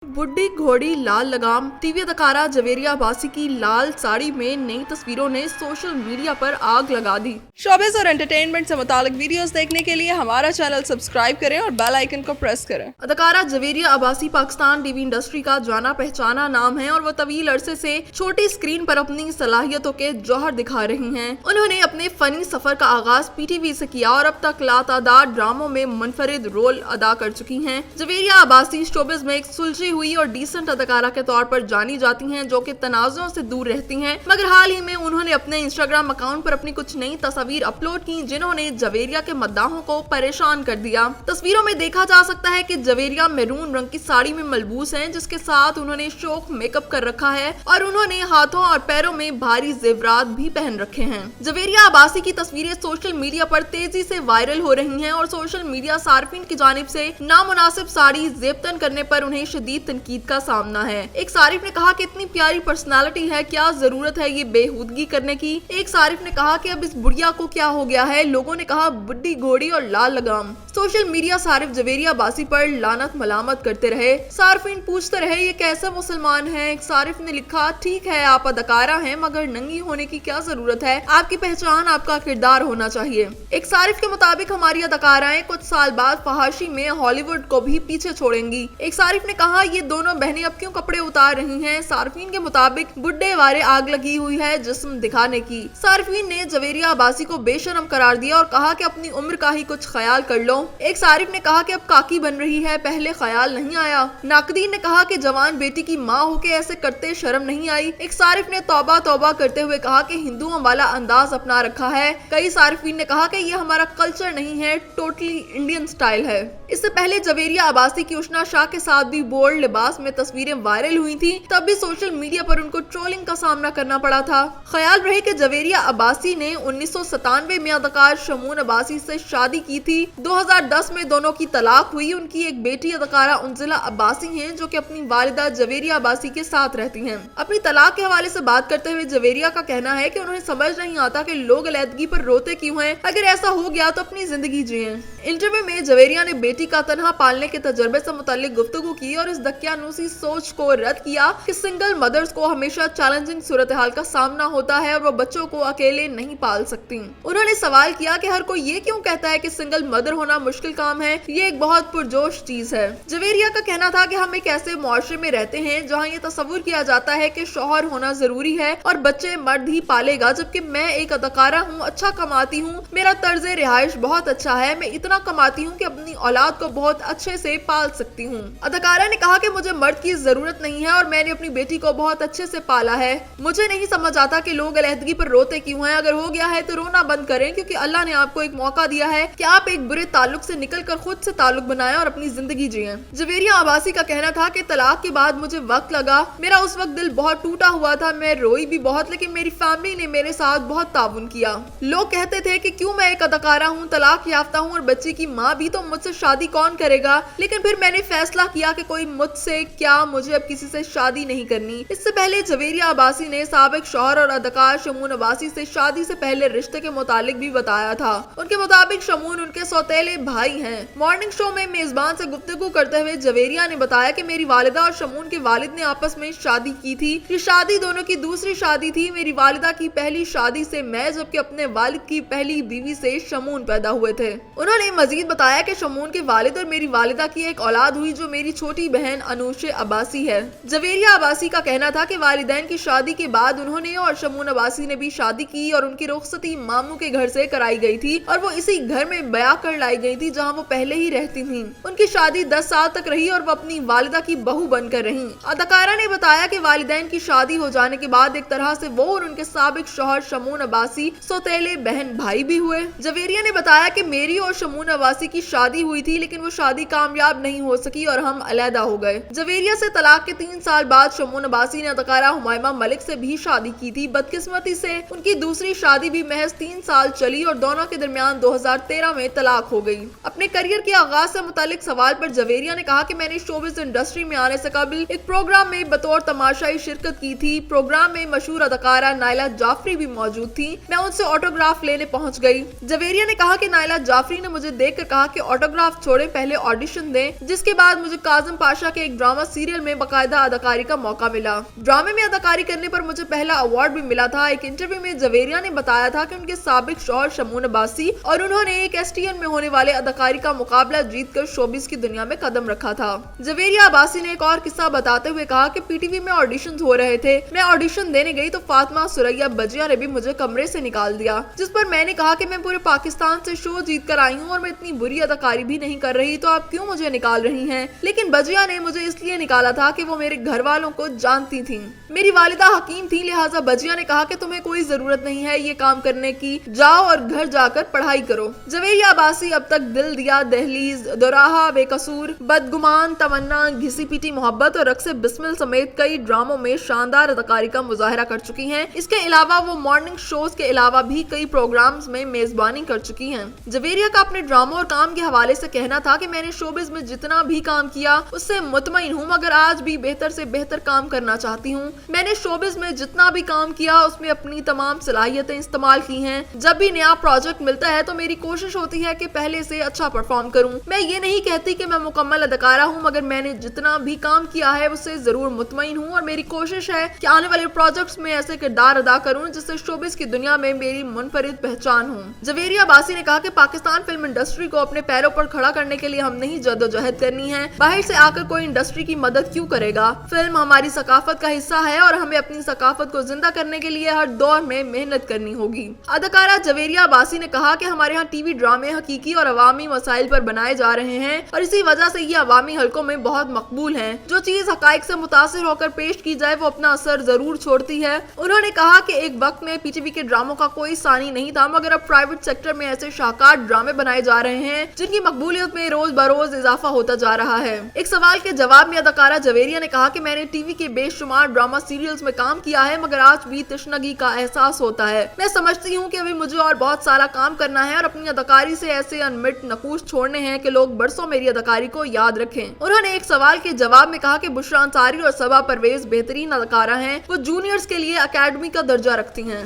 बुड्ढी घोड़ी लाल लगाम। टीवी अदाकारा जवेरिया अब्बासी की लाल साड़ी में नई तस्वीरों ने सोशल मीडिया पर आग लगा दी। शोबिज़ और एंटरटेनमेंट से मुतालिक वीडियोस देखने के लिए हमारा चैनल सब्सक्राइब करें और बेल आइकन को प्रेस करें। अदाकारा जवेरिया अब्बासी पाकिस्तान टीवी इंडस्ट्री का जाना पहचाना नाम है और वो तवील अरसे से छोटी स्क्रीन पर अपनी सलाहियतों के जौहर दिखा रही हैं। उन्होंने अपने फनी सफर का आगाज पीटीवी से किया और अब तक लातादाद ड्रामों में मुनफरिद रोल अदा कर चुकी हैं। जवेरिया अब्बासी शोबिज़ में एक सुलझी हुई और डिसेंट अदाकारा के तौर पर जानी जाती हैं, जो कि तनाज़ुओं से दूर रहती हैं। मगर हाल ही में उन्होंने अपने इंस्टाग्राम अकाउंट पर अपनी कुछ नई तस्वीर अपलोड की, जिन्होंने जवेरिया के मद्दाहों को परेशान कर दिया। तस्वीरों में देखा जा सकता है कि जवेरिया मैरून रंग की साड़ी में मलबूस हैं, जिसके साथ उन्होंने शौक मेकअप कर रखा है और उन्होंने हाथों और पैरों में भारी जेवरात भी पहन रखे हैं। जवेरिया अब्बासी की तस्वीरें सोशल मीडिया पर तेजी से वायरल हो रही हैं और सोशल मीडिया सार्फिन की जानिब से नामुनासिब साड़ी ज़ेबतन करने पर उन्हें शदीद तनकीद का सामना है। एक सारिफ ने कहा कि इतनी प्यारी पर्सनालिटी है, क्या जरूरत है ये बेहूदगी करने की। एक सारिफ ने कहा कि अब इस बुढ़िया को क्या हो गया है। लोगों ने कहा बुड्ढी घोड़ी और लाल लगाम। सोशल मीडिया सारिफ जवेरिया अब्बासी पर लानत मलामत करते रहे। सार्फिन पूछते रहे ये कैसा मुसलमान है। एक सारिफ ने लिखा ठीक है आप अदाकारा हैं, मगर नंगी होने की क्या जरूरत है। आपकी पहचान आपका किरदार होना चाहिए। एक सारिफ के मुताबिक हमारी अदाकाराएं कुछ साल बाद फहाशी में हॉलीवुड को भी पीछे छोड़ेंगी। एक सारिफ ने कहा ये दोनों बहनें अब क्यों कपड़े उतार रही हैं। सार्फिन के मुताबिक बुड्ढे वारे आग लगी हुई है जिस्म दिखाने की। सार्फिन ने जवेरिया अब्बासी को बेशरम करार दिया और कहा कि अपनी उम्र का ही कुछ ख्याल कर लो। एक सारिफ ने कहा कि अब काकी बन रही है, पहले ख्याल नहीं आया। नाकदीन ने कहा कि जवान बेटी की माँ होके ऐसे करते शर्म नहीं आई। एक सारिफ ने तौबा तौबा करते हुए कहा कि हिंदुओं वाला अंदाज अपना रखा है। कई सार्फिन ने कहा कि ये हमारा कल्चर नहीं है, टोटली इंडियन स्टाइल है। इससे पहले जवेरिया अब्बासी की उष्ना शाह के साथ भी बोल्ड लिबास में तस्वीरें वायरल हुई थी, तब भी सोशल मीडिया पर उनको ट्रोलिंग का सामना करना पड़ा था। ख्याल रहे कि जवेरिया अब्बासी ने 1997 में अदाकार शमून अब्बासी से शादी की थी। 2010 में दोनों की तलाक हुई। उनकी एक बेटी अदाकारा उंजिला अब्बासी हैं, जो कि अपनी वालिदा जवेरिया अब्बासी के साथ रहती हैं। अपनी तलाक के हवाले से बात करते हुए जवेरिया का कहना है कि उन्हें समझ नहीं आता कि लोग अलैदगी पर रोते क्यों हैं। अगर ऐसा हो गया तो अपनी जिंदगी जिए। इंटरव्यू में जवेरिया ने बेटी का तनहा पालने के तजर्बे से मुताल्लिक गुफ्तगू की और इस दकियानूसी सोच को रद्द किया कि सिंगल मदर्स को हमेशा चैलेंजिंग सूरत हाल का सामना होता है और वो बच्चों को अकेले नहीं पाल सकती। उन्होंने सवाल किया कि हर कोई ये क्यों कहता है कि सिंगल मदर होना मुश्किल काम है, ये एक बहुत पुरजोश चीज है। जवेरिया का कहना था कि हम एक ऐसे मुआशरे में रहते हैं जहाँ ये तस्वुर किया जाता है कि शौहर होना जरूरी है और बच्चे मर्द ही पालेगा, जबकि मैं एक अदाकारा हूँ, अच्छा कमाती हूँ, मेरा तर्ज रिहाइश बहुत अच्छा है, मैं इतना कमाती हूँ कि अपनी औलाद को बहुत अच्छे से पाल सकती हूँ। अदाकारा ने कहा कि मुझे मर्द की जरूरत नहीं है और मैंने अपनी बेटी को बहुत अच्छे से पाला है। मुझे नहीं समझ आता कि लोग अलहदगी पर रोते क्यों हैं। अगर हो गया है तो रोना बंद करें, क्योंकि अल्लाह ने आपको एक मौका दिया है कि आप एक बुरे ताल्लुक से निकलकर खुद से ताल्लुक बनाएं और अपनी जिंदगी जिएं। जवेरिया अब्बासी का कहना था कि तलाक के बाद मुझे वक्त लगा, मेरा उस वक्त दिल बहुत टूटा हुआ था, मैं रोई भी बहुत, लेकिन मेरी फैमिली ने मेरे साथ बहुत ताउन किया। लोग कहते थे कि क्यों मैं एक अदाकारा हूँ, तलाक याफ्ता हूँ और बच्ची की माँ भी, तो मुझसे शादी कौन करेगा। लेकिन फिर मैंने फैसला किया कि कोई मुझसे क्या, मुझे अब किसी से शादी नहीं करनी। इससे पहले जवेरिया अब्बासी ने साबिक शौहर और अदाकार शमून अब्बासी से शादी से पहले रिश्ते के मुतालिक भी बताया था। उनके मुताबिक शमून उनके सौतेले भाई हैं। मॉर्निंग शो में मेजबान से गुफ्तगू करते हुए जवेरिया ने बताया कि मेरी वालिदा और शमून के वालिद ने आपस में शादी की थी। ये शादी दोनों की दूसरी शादी थी। मेरी वालिदा की पहली शादी से मैं, जबकि अपने वालिद की पहली बीवी से शमून पैदा हुए थे। उन्होंने मजीद बताया कि शमून के वालिद और मेरी वालिदा की एक औलाद हुई, जो मेरी छोटी बहन अनूशे अब्बासी है। जवेरिया अब्बासी का कहना था कि वालिदैन की शादी के बाद उन्होंने और शमून अब्बासी ने भी शादी की और उनकी रुखसती मामू के घर से कराई गई थी और वो इसी घर में बया कर लाई गई थी जहां वो पहले ही रहती थीं। उनकी शादी 10 साल तक रही और वो अपनी वालिदा की बहू बनकर रहीं। अदाकारा ने बताया कि वालिदैन की शादी हो जाने के बाद एक तरह से वो और उनके साबिक शौहर शमून अब्बासी सौतेले बहन भाई भी हुए। जवेरिया ने बताया कि मेरी और शमून अब्बासी की शादी हुई थी, लेकिन वो शादी कामयाब नहीं हो सकी और हम अलहदा हो गए। जवेरिया से तलाक के 3 साल बाद शमून अब्बासी ने अदाकारा हुमायमा मलिक से भी शादी की थी। बदकिस्मती से उनकी दूसरी शादी भी महज 3 साल चली और दोनों के दरमियान 2013 में तलाक हो गई। अपने करियर के आगाज से मुतालिक सवाल पर जवेरिया ने कहा कि मैंने शोबिज़ इंडस्ट्री में आने से कबल एक प्रोग्राम में बतौर तमाशाई शिरकत की थी। प्रोग्राम में मशहूर अदाकारा नायला जाफरी भी मौजूद थी। मैं उनसे ऑटोग्राफ लेने पहुंच गई। जवेरिया ने कहा कि नायला जाफरी ने मुझे देखकर कहा कि ऑटोग्राफ छोड़े, पहले ऑडिशन दें, जिसके बाद मुझे काज़म पाशा बादशाह के एक ड्रामा सीरियल में बाकायदा अदाकारी का मौका मिला। ड्रामे में अदाकारी करने पर मुझे पहला अवार्ड भी मिला था। एक इंटरव्यू में जवेरिया ने बताया था कि उनके साबिक शौहर शमून अब्बासी और उन्होंने एक STN में होने वाले अदाकारी का मुकाबला जीतकर शोबिस की दुनिया में कदम रखा था। जवेरिया अब्बासी ने एक और किस्सा बताते हुए कहा कि PTV में ऑडिशन हो रहे थे। मैं ऑडिशन देने गई तो फातिमा सुरैया बजिया ने भी मुझे कमरे से निकाल दिया, जिस पर मैंने कहा कि मैं पूरे पाकिस्तान से शो जीत कर आई हूँ और मैं इतनी बुरी अदाकारी भी नहीं कर रही, तो आप क्यों मुझे निकाल रही हैं? लेकिन बजिया ने मुझे इसलिए निकाला था कि वो मेरे घर वालों को जानती थी। मेरी वालिदा हकीम थी, लिहाजा बजिया ने कहा कि तुम्हें कोई जरूरत नहीं है ये काम करने की, जाओ और घर जाकर पढ़ाई करो। जवेरिया अब्बासी अब तक दिल दिया, दहलीज, दोराहा, बेकसूर, बदगुमान, तमन्ना, घिसी पीटी मोहब्बत और रक्से बिस्मिल समेत कई ड्रामों में शानदार अदाकारी का मुजाहरा कर चुकी हैं। इसके अलावा वो मॉर्निंग शोज के अलावा भी कई प्रोग्राम्स में मेजबानी कर चुकी हैं। जवेरिया का अपने ड्रामों और काम के हवाले से कहना था कि मैंने शोबिज में जितना भी काम किया उससे मुतमईन हूँ, मगर आज भी बेहतर से बेहतर काम करना चाहती हूँ। मैंने शोबिज में जितना भी काम किया उसमें अपनी तमाम सलाहियतें इस्तेमाल की हैं। जब भी नया प्रोजेक्ट मिलता है तो मेरी कोशिश होती है कि पहले से अच्छा परफॉर्म करूं। मैं ये नहीं कहती कि मैं मुकम्मल अदाकारा हूं, मगर मैंने जितना भी काम किया है उससे जरूर मुतमईन हूं और मेरी कोशिश है कि आने वाले प्रोजेक्ट्स में ऐसे किरदार अदा करूं जिससे शोबिज की दुनिया में मेरी मुनफरिद पहचान हो। जवेरिया अब्बासी ने कहा कि पाकिस्तान फिल्म इंडस्ट्री को अपने पैरों पर खड़ा करने के लिए हमने ही जद्दोजहद करनी है, बाहर से आकर कोई इंडस्ट्री की मदद क्यों करेगा। फिल्म हमारी सकाफत का हिस्सा है और हमें अपनी सकाफत को जिंदा करने के लिए हर दौर में मेहनत करनी होगी। अदाकारा जवेरिया अब्बासी ने कहा कि हमारे यहाँ टीवी ड्रामे हकीकी और अवामी मसाइल पर बनाए जा रहे हैं और इसी वजह से ये अवामी हलकों में बहुत मकबूल हैं। जो चीज हकाइक से मुतासिर होकर पेश की जाए वो अपना असर जरूर छोड़ती है। उन्होंने कहा कि एक वक्त में PTV के ड्रामों का कोई सानी नहीं था, मगर अब प्राइवेट सेक्टर में ऐसे शाहकार ड्रामे बनाए जा रहे हैं जिनकी मकबूलियत में रोज बरोज इजाफा होता जा रहा है। एक सवाल के जवाब में अदाकारा जवेरिया ने कहा कि मैंने टीवी के बेशुमार ड्रामा सीरियल्स में काम किया है, मगर आज भी तशनगी का एहसास होता है। मैं समझती हूँ कि अभी मुझे और बहुत सारा काम करना है और अपनी अदाकारी से ऐसे अनमिट नकूश छोड़ने हैं कि लोग बरसों मेरी अदाकारी को याद रखें। उन्होंने एक सवाल के जवाब में कहा कि बुशरा अंसारी और सबा परवेज बेहतरीन अदाकारा हैं, वो जूनियर्स के लिए अकेडमी का दर्जा रखती हैं।